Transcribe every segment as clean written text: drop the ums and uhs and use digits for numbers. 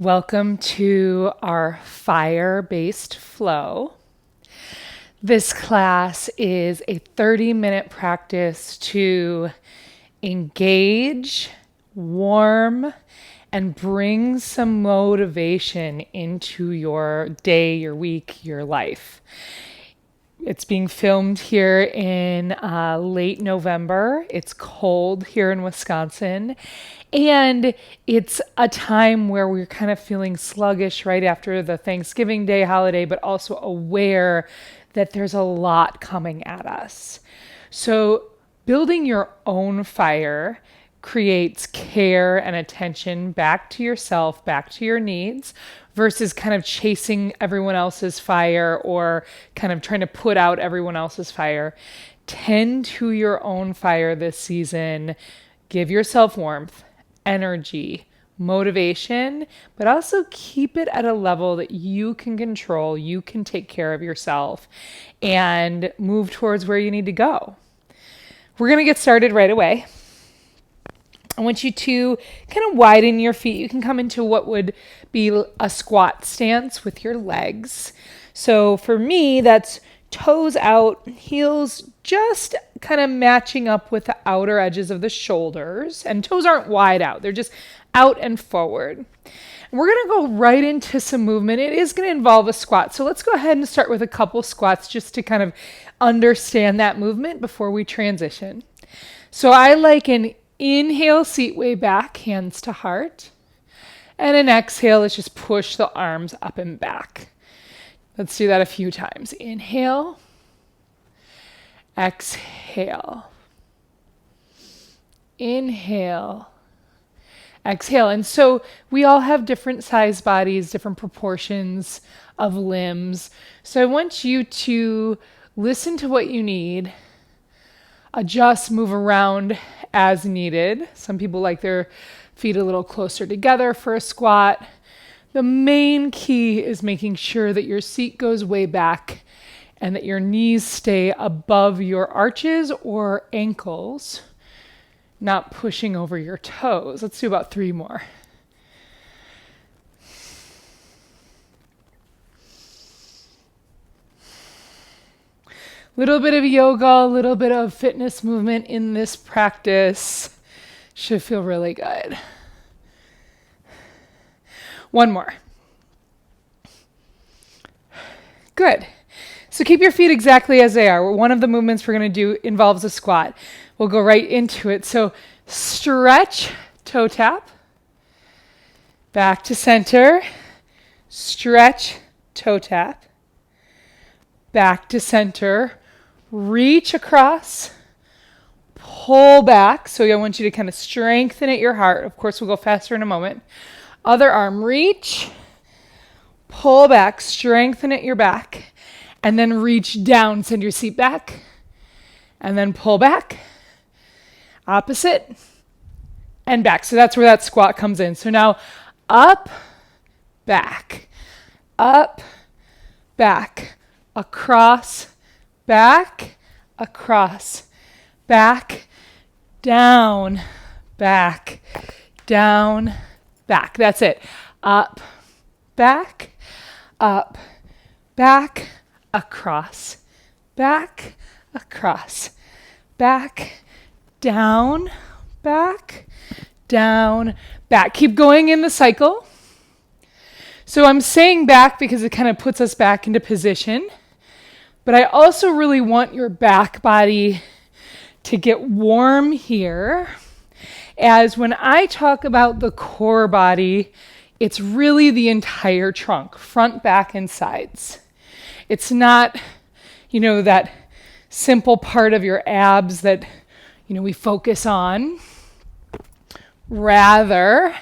Welcome to our fire-based flow. This class is a 30-minute practice to engage, warm, and bring some motivation into your day, your week, your life. It's being filmed here in late November. It's cold here in Wisconsin. And it's a time where we're kind of feeling sluggish right after the Thanksgiving Day holiday, but also aware that there's a lot coming at us. So building your own fire creates care and attention back to yourself, back to your needs, versus kind of chasing everyone else's fire or kind of trying to put out everyone else's fire. Tend to your own fire this season. Give yourself warmth, energy, motivation, but also keep it at a level that you can control, you can take care of yourself, and move towards where you need to go. We're going to get started right away. I want you to kind of widen your feet. You can come into what would be a squat stance with your legs. So for me, that's toes out, heels just kind of matching up with the outer edges of the shoulders. And toes aren't wide out. They're just out and forward. And we're going to go right into some movement. It is going to involve a squat. So let's go ahead and start with a couple squats just to kind of understand that movement before we transition. So I like an inhale, seat way back, hands to heart. And an exhale, let's just push the arms up and back. Let's do that a few times. Inhale, exhale, inhale, exhale. And so we all have different size bodies, different proportions of limbs. So I want you to listen to what you need, adjust, move around as needed. Some people like their feet a little closer together for a squat. The main key is making sure that your seat goes way back and that your knees stay above your arches or ankles, not pushing over your toes. Let's do about 3 more. Little bit of yoga, a little bit of fitness movement in this practice should feel really good. 1 more. Good. So keep your feet exactly as they are. One of the movements we're going to do involves a squat. We'll go right into it. So stretch, toe tap, back to center, stretch, toe tap, back to center, reach across, pull back. So I want you to kind of strengthen at your heart. Of course, we'll go faster in a moment. Other arm, reach, pull back, strengthen at your back, and then reach down, send your seat back, and then pull back, opposite, and back. So that's where that squat comes in. So now up, back, across, back, down, down, back. That's it. Up, back, across, back, down, back. Keep going in the cycle. So I'm saying back because it kind of puts us back into position. But I also really want your back body to get warm here. As when I talk about the core body, it's really the entire trunk, front, back, and sides. It's not, that simple part of your abs that, we focus on. Rather,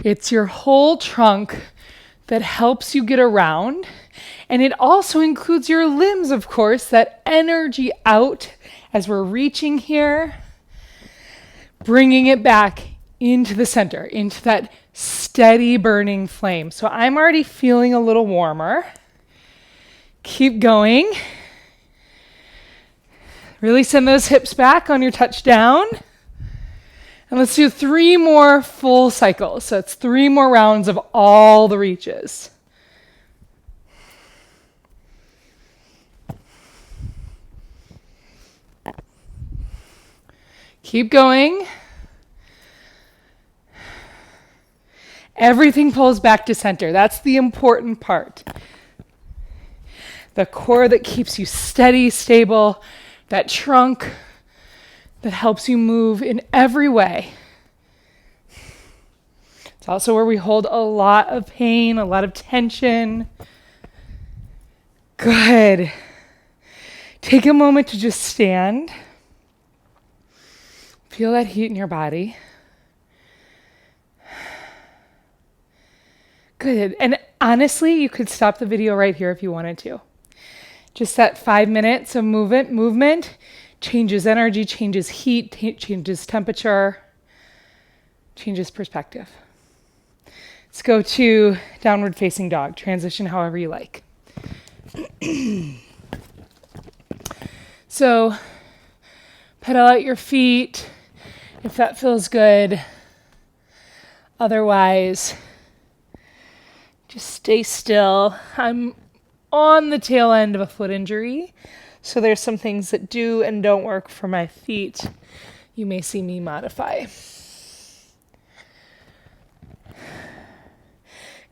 it's your whole trunk that helps you get around. And it also includes your limbs, of course, that energy out as we're reaching here, bringing it back into the center, into that steady burning flame. So I'm already feeling a little warmer. Keep going. Really send those hips back on your touchdown. And let's do 3 more full cycles. So it's 3 more rounds of all the reaches. Keep going. Everything pulls back to center. That's the important part. The core that keeps you steady, stable, that trunk that helps you move in every way. It's also where we hold a lot of pain, a lot of tension. Good. Take a moment to just stand. Feel that heat in your body. Good. And honestly, you could stop the video right here if you wanted to. Just that 5 minutes of movement changes energy, changes heat, changes temperature, changes perspective. Let's go to downward facing dog. Transition however you like. So pedal out your feet if that feels good. Otherwise, just stay still. I'm on the tail end of a foot injury, so there's some things that do and don't work for my feet. You may see me modify.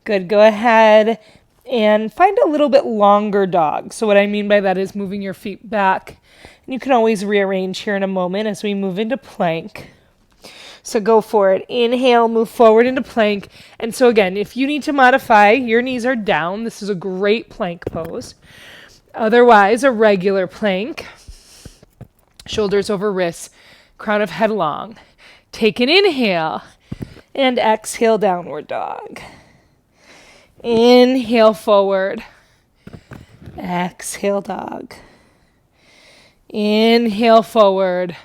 Good, go ahead and find a little bit longer dog. So what I mean by that is moving your feet back. And you can always rearrange here in a moment as we move into plank. So go for it. Inhale, move forward into plank. And so again, if you need to modify, your knees are down. This is a great plank pose. Otherwise, a regular plank. Shoulders over wrists, crown of head long. Take an inhale and exhale, downward dog. Inhale forward. Exhale, dog. Inhale forward.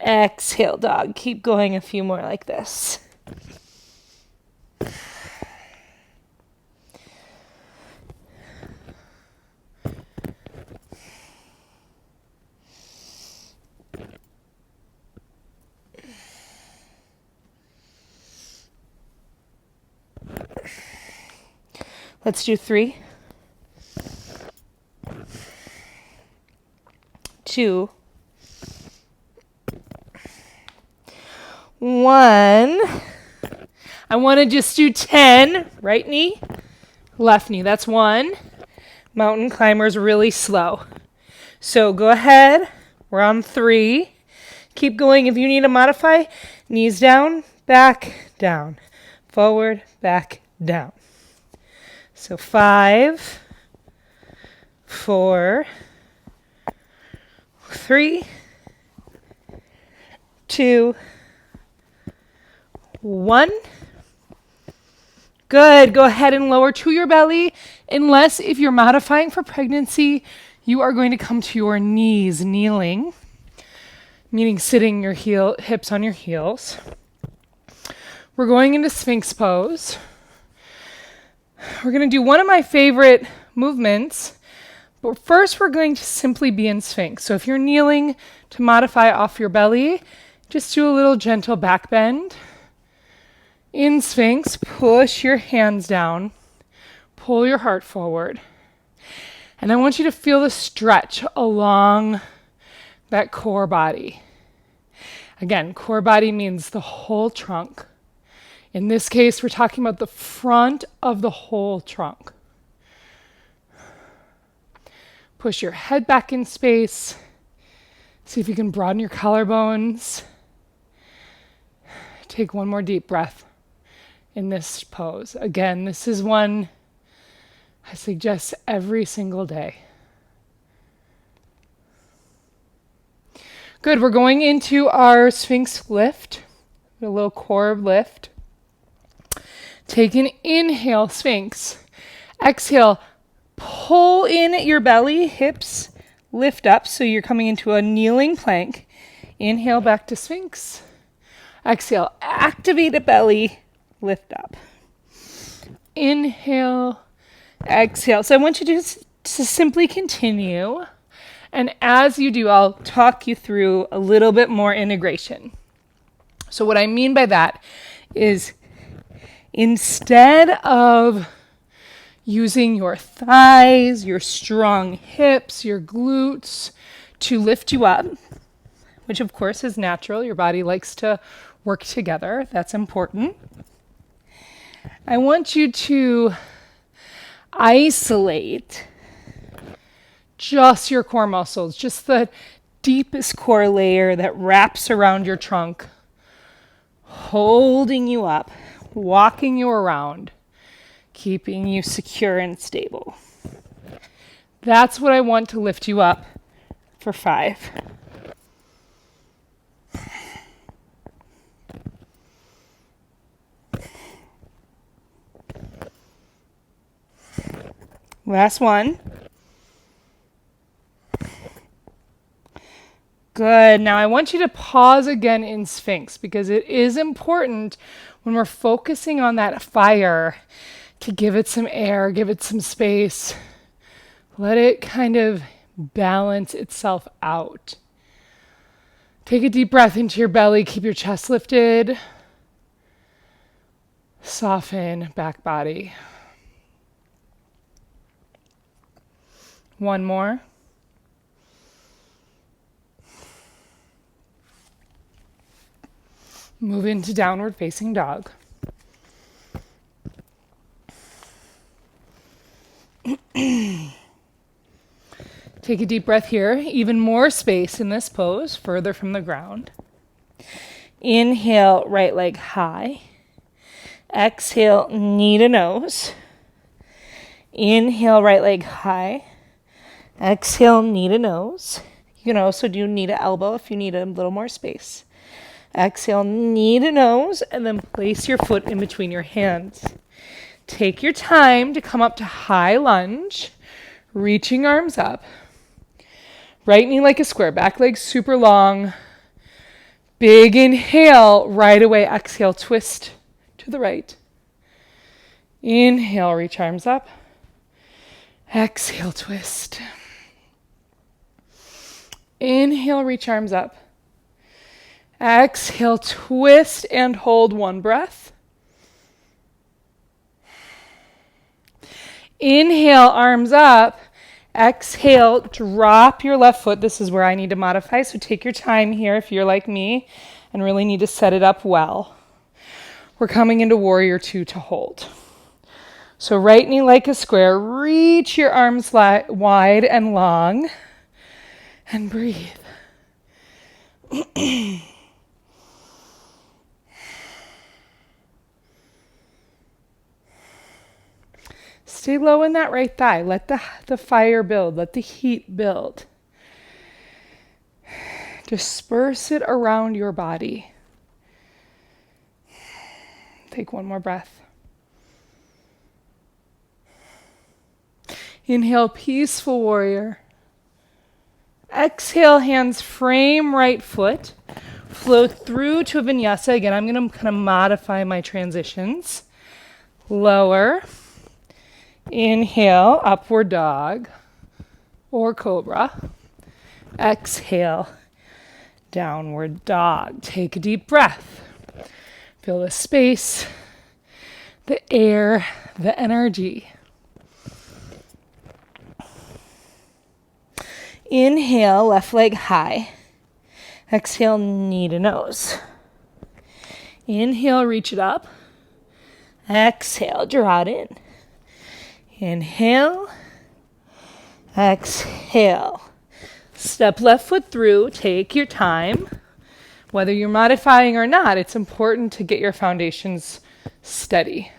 Exhale, dog. Keep going a few more like this. Let's do 3, 2, 1. I want to just do 10. Right knee, left knee. That's 1. Mountain climbers really slow. So go ahead. We're on 3. Keep going. If you need to modify, knees down, back, down. Forward, back, down. So 5, 4, 3, 2, 1. Good. Go ahead and lower to your belly. Unless if you're modifying for pregnancy, you are going to come to your knees kneeling, meaning sitting your hips on your heels. We're going into Sphinx pose. We're going to do one of my favorite movements, but first we're going to simply be in Sphinx. So if you're kneeling to modify off your belly, just do a little gentle back bend. In Sphinx, push your hands down, pull your heart forward. And I want you to feel the stretch along that core body. Again, core body means the whole trunk. In this case, we're talking about the front of the whole trunk. Push your head back in space. See if you can broaden your collarbones. Take one more deep breath in this pose. Again, this is one I suggest every single day. Good, we're going into our Sphinx lift, a little core lift. Take an inhale, Sphinx. Exhale, pull in your belly, hips lift up, so you're coming into a kneeling plank. Inhale back to Sphinx. Exhale, activate the belly, lift up. Inhale, exhale. So I want you to simply continue. And as you do, I'll talk you through a little bit more integration. So what I mean by that is instead of using your thighs, your strong hips, your glutes to lift you up, which of course is natural. Your body likes to work together. That's important. I want you to isolate just your core muscles, just the deepest core layer that wraps around your trunk, holding you up, walking you around, keeping you secure and stable. That's what I want to lift you up for 5. Last one. Good. Now I want you to pause again in Sphinx because it is important when we're focusing on that fire to give it some air, give it some space. Let it kind of balance itself out. Take a deep breath into your belly. Keep your chest lifted. Soften back body. One more. Move into downward facing dog. Take a deep breath here. Even more space in this pose, further from the ground. Inhale, right leg high. Exhale, knee to nose. Inhale, right leg high. Exhale, knee to nose. You can also do knee to elbow if you need a little more space. Exhale, knee to nose, and then place your foot in between your hands. Take your time to come up to high lunge, reaching arms up. Right knee like a square, back leg super long. Big inhale, right away. Exhale, twist to the right. Inhale, reach arms up. Exhale, twist. Inhale, reach arms up. Exhale, twist and hold one breath. Inhale, arms up. Exhale, drop your left foot. This is where I need to modify, so take your time here if you're like me and really need to set it up well. We're coming into warrior 2 to hold. So right knee like a square. Reach your arms wide and long and breathe. Stay low in that right thigh. Let the fire build. Let the heat build. Disperse it around your body. Take one more breath. Inhale, peaceful warrior. Exhale, hands frame right foot. Flow through to a vinyasa. Again, I'm going to kind of modify my transitions. Lower. Inhale, upward dog or cobra. Exhale, downward dog. Take a deep breath. Feel the space, the air, the energy. Inhale, left leg high. Exhale, knee to nose. Inhale, reach it up. Exhale, draw it in. Inhale, exhale. Step left foot through, take your time. Whether you're modifying or not, it's important to get your foundations steady.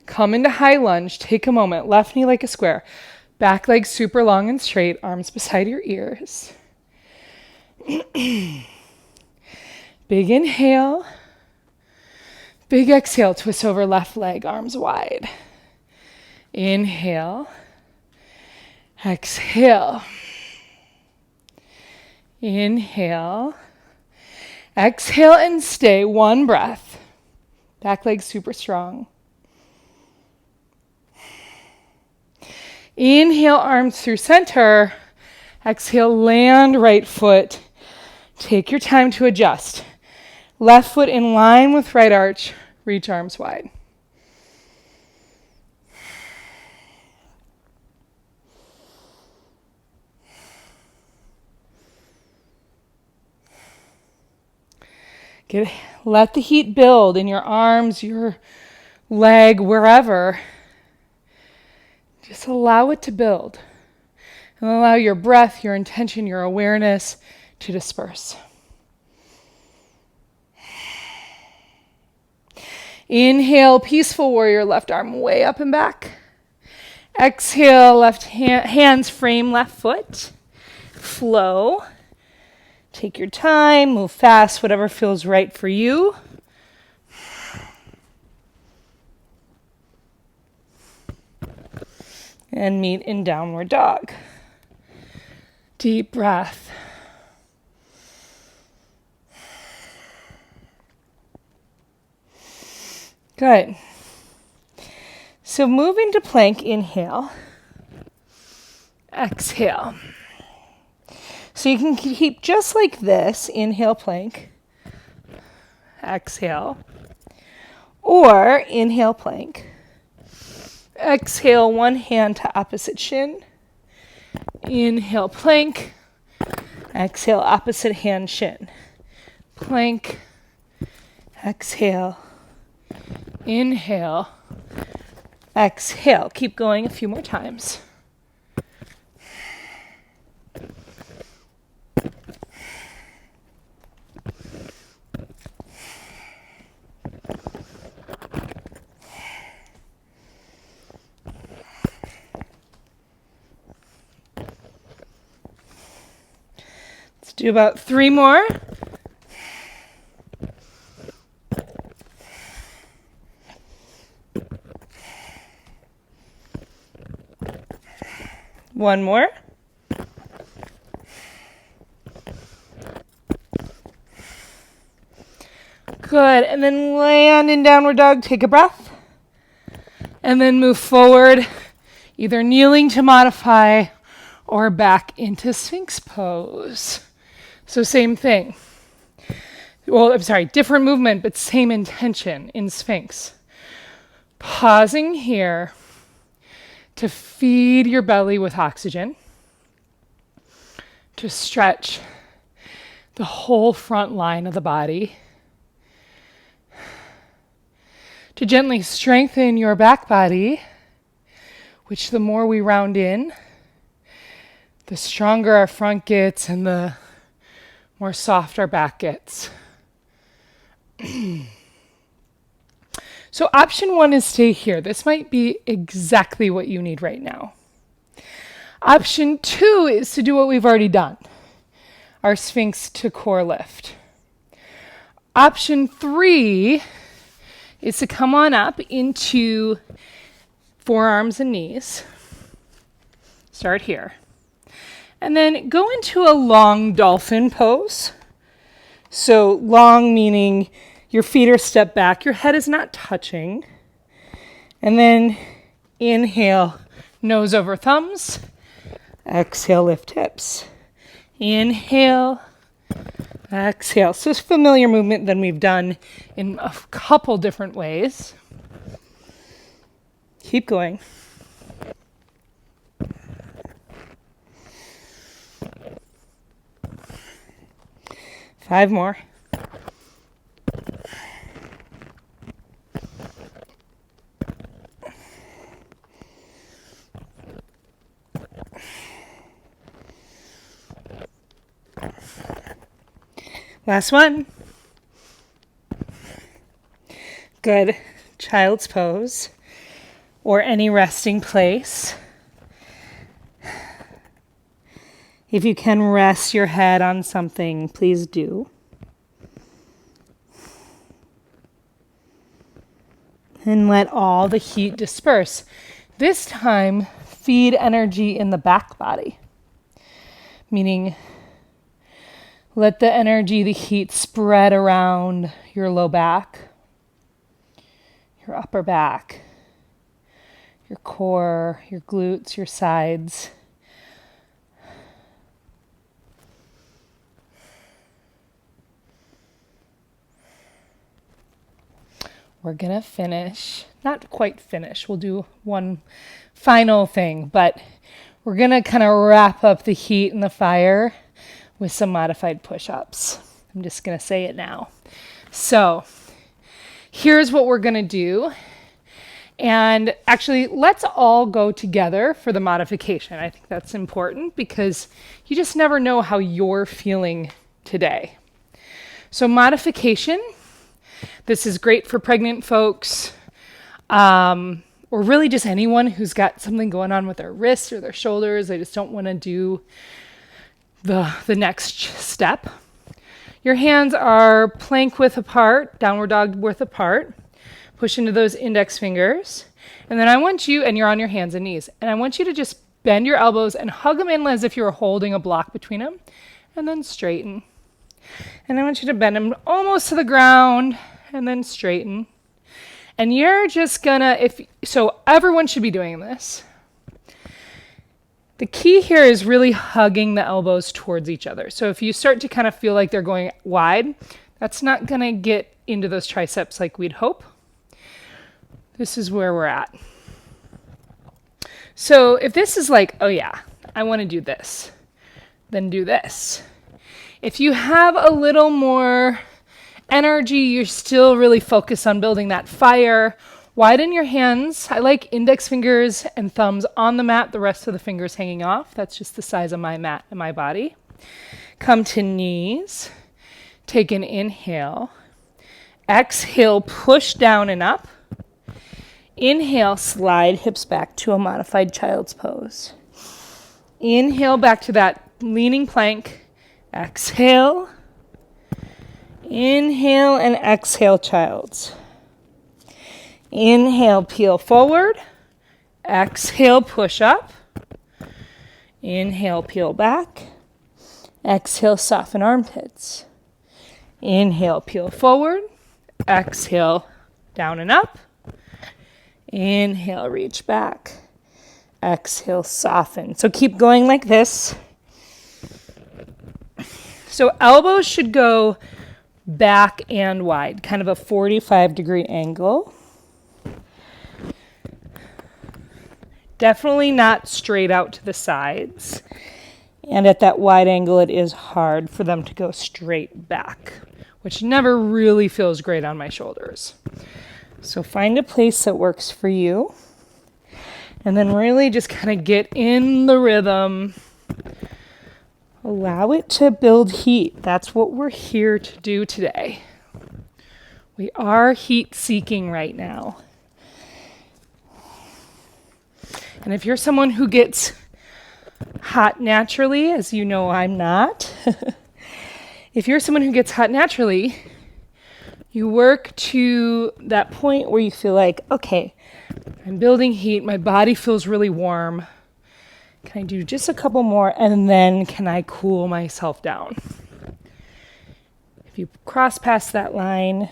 Come into high lunge, take a moment, left knee like a square. Back leg super long and straight, arms beside your ears. Big inhale. Big exhale, twist over left leg, arms wide. Inhale, exhale, inhale, exhale and stay, one breath. Back leg super strong. Inhale, arms through center. Exhale, land right foot. Take your time to adjust. Left foot in line with right arch. Reach arms wide. Let the heat build in your arms, your leg, wherever. Just allow it to build. And allow your breath, your intention, your awareness to disperse. Inhale, peaceful warrior, left arm way up and back. Exhale, left hands frame left foot. Flow. Take your time, move fast, whatever feels right for you. And meet in downward dog. Deep breath. Good. So move into plank, inhale. Exhale. So you can keep just like this, inhale plank. Exhale. Or inhale plank. Exhale, one hand to opposite shin. Inhale plank. Exhale, opposite hand shin. Plank. Exhale. Inhale. Exhale. Keep going a few more times. Let's do about 3 more. One more. Good. And then land in downward dog. Take a breath. And then move forward, either kneeling to modify or back into Sphinx pose. So same thing. Well, I'm sorry, different movement, but same intention in Sphinx. Pausing here to feed your belly with oxygen, to stretch the whole front line of the body, to gently strengthen your back body, which the more we round in, the stronger our front gets and the more soft our back gets. So option 1 is stay here. This might be exactly what you need right now. Option 2 is to do what we've already done, our Sphinx to core lift. Option 3 is to come on up into forearms and knees. Start here. And then go into a long dolphin pose. So long meaning your feet are stepped back, your head is not touching. And then inhale, nose over thumbs. Exhale, lift hips. Inhale, exhale. So it's a familiar movement than we've done in a couple different ways. Keep going. Five more. Last one. Good. Child's pose or any resting place. If you can rest your head on something, please do. And let all the heat disperse. This time, feed energy in the back body. Meaning, let the energy, the heat spread around your low back, your upper back, your core, your glutes, your sides. we're going to finish, not quite finish, we'll do one final thing, but we're going to kind of wrap up the heat and the fire with some modified push-ups. I'm just going to say it now. So here's what we're going to do. And actually, let's all go together for the modification. I think that's important because you just never know how you're feeling today. So modification, this is great for pregnant folks, or really just anyone who's got something going on with their wrists or their shoulders. They just don't want to do the next step. Your hands are plank width apart, downward dog width apart. Push into those index fingers. And then I want you, and you're on your hands and knees, and I want you to just bend your elbows and hug them in as if you were holding a block between them, and then straighten. And I want you to bend them almost to the ground and then straighten. And you're just gonna, so everyone should be doing this. The key here is really hugging the elbows towards each other. So if you start to kind of feel like they're going wide, that's not gonna get into those triceps like we'd hope. This is where we're at. So if this is like, oh yeah, I wanna do this, then do this. If you have a little more energy, you're still really focused on building that fire, widen your hands. I like index fingers and thumbs on the mat, the rest of the fingers hanging off. That's just the size of my mat and my body. Come to knees. Take an inhale. Exhale, push down and up. Inhale, slide hips back to a modified child's pose. Inhale back to that leaning plank. Exhale, inhale, and exhale, child's. Inhale, peel forward. Exhale, push up. Inhale, peel back. Exhale, soften armpits. Inhale, peel forward. Exhale, down and up. Inhale, reach back. Exhale, soften. So keep going like this. So elbows should go back and wide, kind of a 45-degree angle. Definitely not straight out to the sides. And at that wide angle, it is hard for them to go straight back, which never really feels great on my shoulders. So find a place that works for you. And then really just kind of get in the rhythm. Allow it to build heat. That's what we're here to do today. We are heat seeking right now. And if you're someone who gets hot naturally, as you know I'm not, if you're someone who gets hot naturally, you work to that point where you feel like, okay, I'm building heat, my body feels really warm. Can I do just a couple more, and then can I cool myself down? If you cross past that line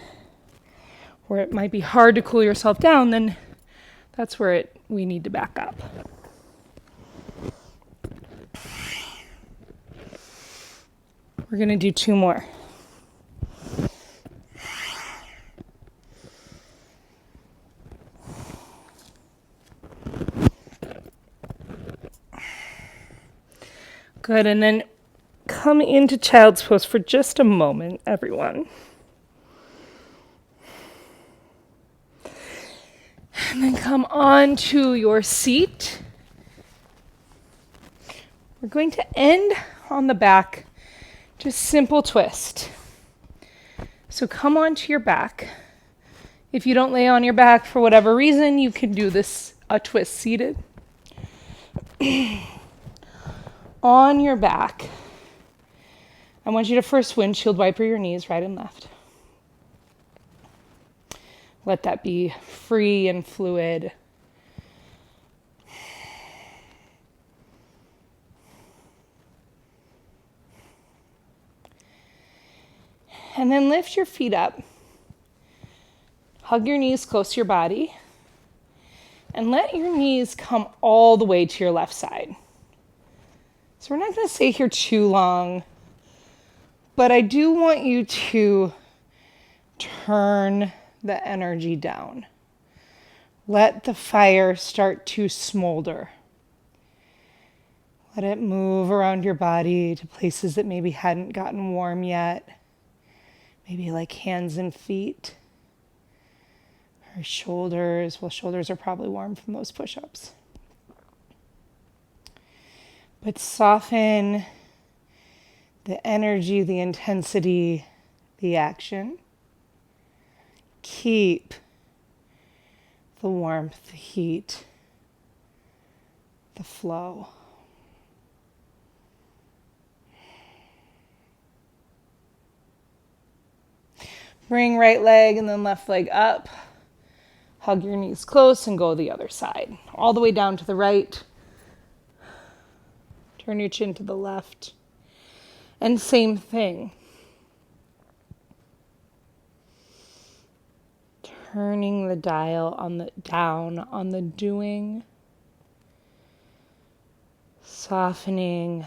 where it might be hard to cool yourself down, then that's where we need to back up. We're going to do 2 more. Good, and then come into child's pose for just a moment, everyone. And then come on to your seat. We're going to end on the back, just simple twist. So come onto your back. If you don't lay on your back for whatever reason, you can do this a twist seated. On your back, I want you to first windshield wiper your knees right and left. Let that be free and fluid. And then lift your feet up. Hug your knees close to your body. And let your knees come all the way to your left side. So we're not going to stay here too long, but I do want you to turn the energy down. Let the fire start to smolder. Let it move around your body to places that maybe hadn't gotten warm yet. Maybe like hands and feet. Or shoulders. Well, shoulders are probably warm from those push-ups. But soften the energy, the intensity, the action. Keep the warmth, the heat, the flow. Bring right leg and then left leg up. Hug your knees close and go the other side. All the way down to the right. Turn your chin to the left. And same thing. Turning the dial down on the doing. Softening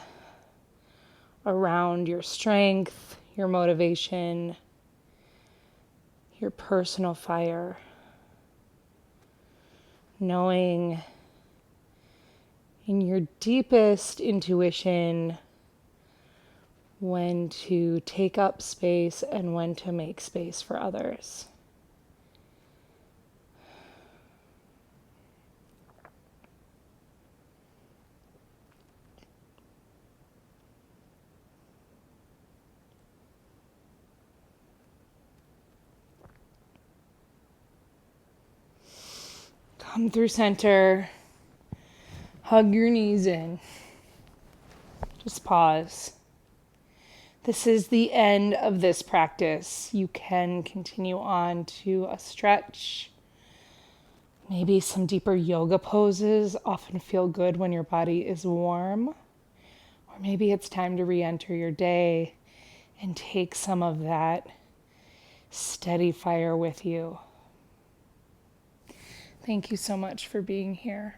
around your strength, your motivation, your personal fire. Knowing in your deepest intuition when to take up space and when to make space for others. Come through center. Hug your knees in. Just pause. This is the end of this practice. You can continue on to a stretch. Maybe some deeper yoga poses often feel good when your body is warm. Or maybe it's time to re-enter your day and take some of that steady fire with you. Thank you so much for being here.